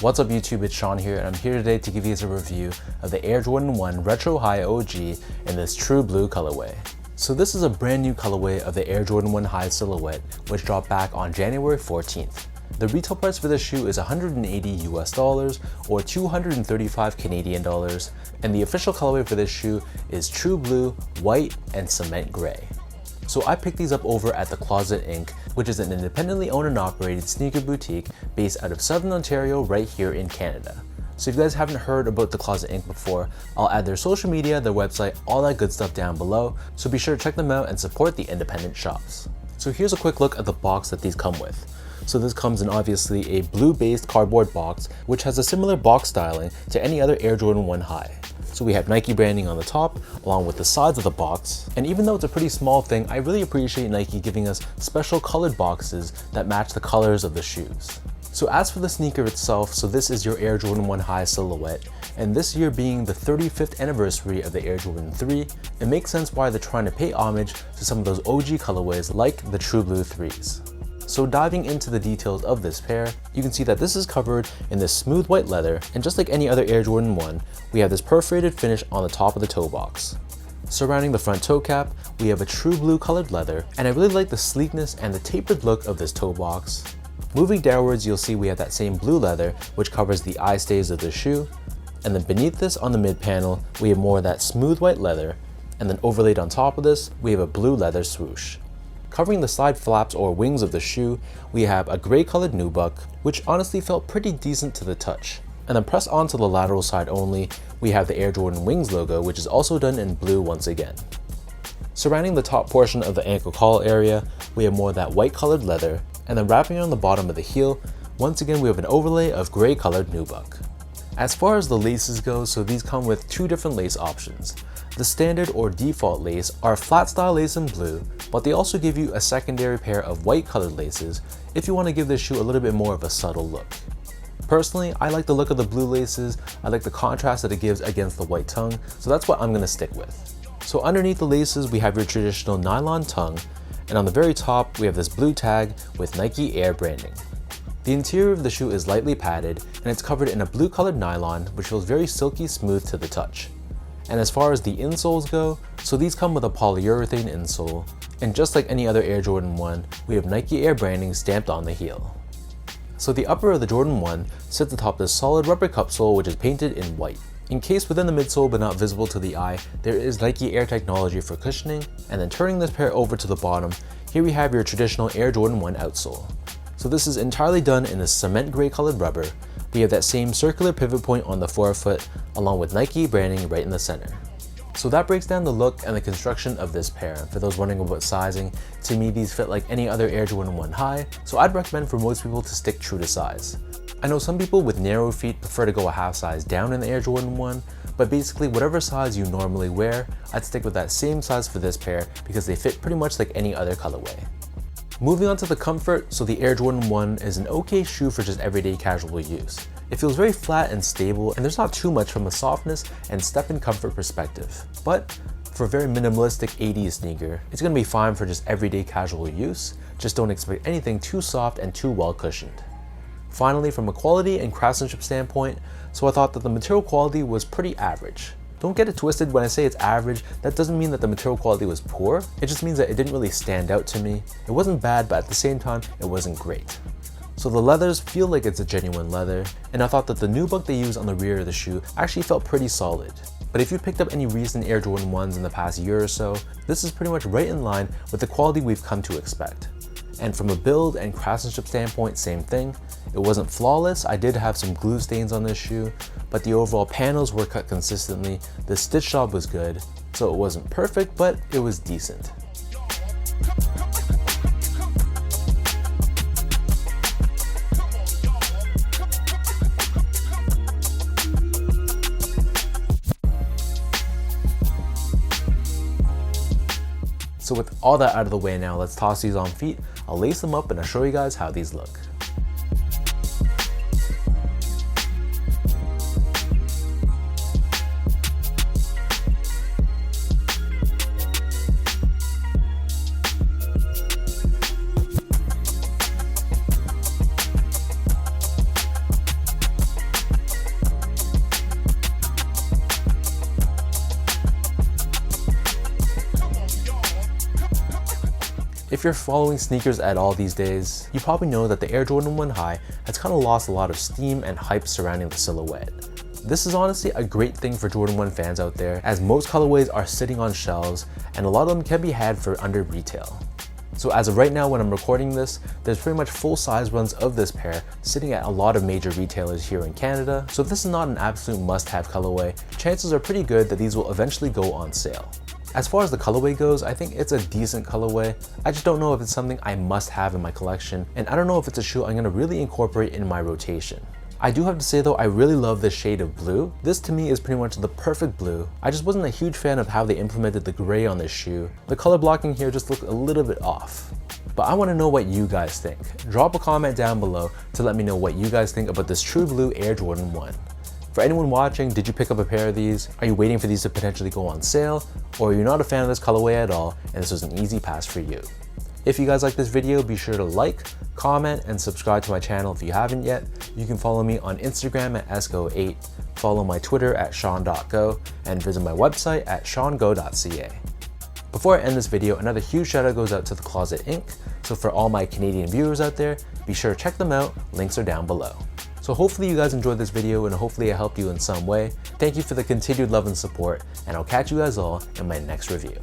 What's up YouTube, it's Sean here, and I'm here today to give you guys a review of the Air Jordan 1 Retro High OG in this true blue colorway. So this is a brand new colorway of the Air Jordan 1 High silhouette, which dropped back on January 14th. The retail price for this shoe is $180 US or 235 Canadian dollars, and the official colorway for this shoe is true blue, white, and cement gray. So I picked these up over at The Closet Inc., which is an independently owned and operated sneaker boutique based out of Southern Ontario right here in Canada. So if you guys haven't heard about The Closet Inc. before, I'll add their social media, their website, all that good stuff down below, so be sure to check them out and support the independent shops. So here's a quick look at the box that these come with. So this comes in obviously a blue-based cardboard box, which has a similar box styling to any other Air Jordan 1 High. So we have Nike branding on the top, along with the sides of the box. And even though it's a pretty small thing, I really appreciate Nike giving us special colored boxes that match the colors of the shoes. So as for the sneaker itself, so this is your Air Jordan 1 High silhouette, and this year being the 35th anniversary of the Air Jordan 3, it makes sense why they're trying to pay homage to some of those OG colorways like the True Blue 3s. So diving into the details of this pair, you can see that this is covered in this smooth white leather, and just like any other Air Jordan 1, we have this perforated finish on the top of the toe box. Surrounding the front toe cap, we have a true blue colored leather, and I really like the sleekness and the tapered look of this toe box. Moving downwards, you'll see we have that same blue leather, which covers the eye stays of the shoe, and then beneath this on the mid panel, we have more of that smooth white leather, and then overlaid on top of this, we have a blue leather swoosh. Covering the side flaps or wings of the shoe, we have a gray colored nubuck, which honestly felt pretty decent to the touch. And then pressed onto the lateral side only, we have the Air Jordan Wings logo, which is also done in blue once again. Surrounding the top portion of the ankle collar area, we have more of that white colored leather, and then wrapping on the bottom of the heel, once again we have an overlay of gray colored nubuck. As far as the laces go, so these come with two different lace options. The standard or default lace are flat style lace in blue, but they also give you a secondary pair of white colored laces if you want to give this shoe a little bit more of a subtle look. Personally, I like the look of the blue laces, I like the contrast that it gives against the white tongue, so that's what I'm going to stick with. So underneath the laces we have your traditional nylon tongue, and on the very top we have this blue tag with Nike Air branding. The interior of the shoe is lightly padded, and it's covered in a blue colored nylon which feels very silky smooth to the touch. And as far as the insoles go, so these come with a polyurethane insole, and just like any other Air Jordan 1, we have Nike Air branding stamped on the heel. So the upper of the Jordan 1 sits atop this solid rubber cup sole which is painted in white. Encased within the midsole but not visible to the eye, there is Nike Air technology for cushioning, and then turning this pair over to the bottom, here we have your traditional Air Jordan 1 outsole. So this is entirely done in this cement gray colored rubber. We have that same circular pivot point on the forefoot, along with Nike branding right in the center. So that breaks down the look and the construction of this pair. For those wondering about sizing, to me these fit like any other Air Jordan 1 High, so I'd recommend for most people to stick true to size. I know some people with narrow feet prefer to go a half size down in the Air Jordan 1, but basically whatever size you normally wear, I'd stick with that same size for this pair because they fit pretty much like any other colorway. Moving on to the comfort, so the Air Jordan 1 is an okay shoe for just everyday casual use. It feels very flat and stable, and there's not too much from a softness and step-in comfort perspective. But for a very minimalistic 80s sneaker, it's going to be fine for just everyday casual use. Just don't expect anything too soft and too well cushioned. Finally, from a quality and craftsmanship standpoint, so I thought that the material quality was pretty average. Don't get it twisted, when I say it's average, that doesn't mean that the material quality was poor. It just means that it didn't really stand out to me. It wasn't bad, but at the same time, it wasn't great. So the leathers feel like it's a genuine leather, and I thought that the nubuck they use on the rear of the shoe actually felt pretty solid. But if you picked up any recent Air Jordan 1s in the past year or so, this is pretty much right in line with the quality we've come to expect. And from a build and craftsmanship standpoint, same thing. It wasn't flawless, I did have some glue stains on this shoe, but the overall panels were cut consistently, the stitch job was good, so it wasn't perfect, but it was decent. So with all that out of the way now, let's toss these on feet. I'll lace them up and I'll show you guys how these look. If you're following sneakers at all these days, you probably know that the Air Jordan 1 High has kind of lost a lot of steam and hype surrounding the silhouette. This is honestly a great thing for Jordan 1 fans out there, as most colorways are sitting on shelves and a lot of them can be had for under retail. So as of right now when I'm recording this, there's pretty much full size runs of this pair sitting at a lot of major retailers here in Canada. So if this is not an absolute must-have colorway, chances are pretty good that these will eventually go on sale. As far as the colorway goes, I think it's a decent colorway. I just don't know if it's something I must have in my collection, and I don't know if it's a shoe I'm gonna really incorporate in my rotation. I do have to say though, I really love this shade of blue. This to me is pretty much the perfect blue. I just wasn't a huge fan of how they implemented the gray on this shoe. The color blocking here just looked a little bit off. But I want to know what you guys think. Drop a comment down below to let me know what you guys think about this True Blue Air Jordan 1. For anyone watching, did you pick up a pair of these? Are you waiting for these to potentially go on sale? Or are you not a fan of this colorway at all and this was an easy pass for you? If you guys like this video, be sure to like, comment, and subscribe to my channel if you haven't yet. You can follow me on Instagram at esco8, follow my Twitter at sean.go, and visit my website at seango.ca. Before I end this video, another huge shout out goes out to The Closet Inc. So for all my Canadian viewers out there, be sure to check them out, links are down below. So hopefully you guys enjoyed this video and hopefully I helped you in some way. Thank you for the continued love and support, and I'll catch you guys all in my next review.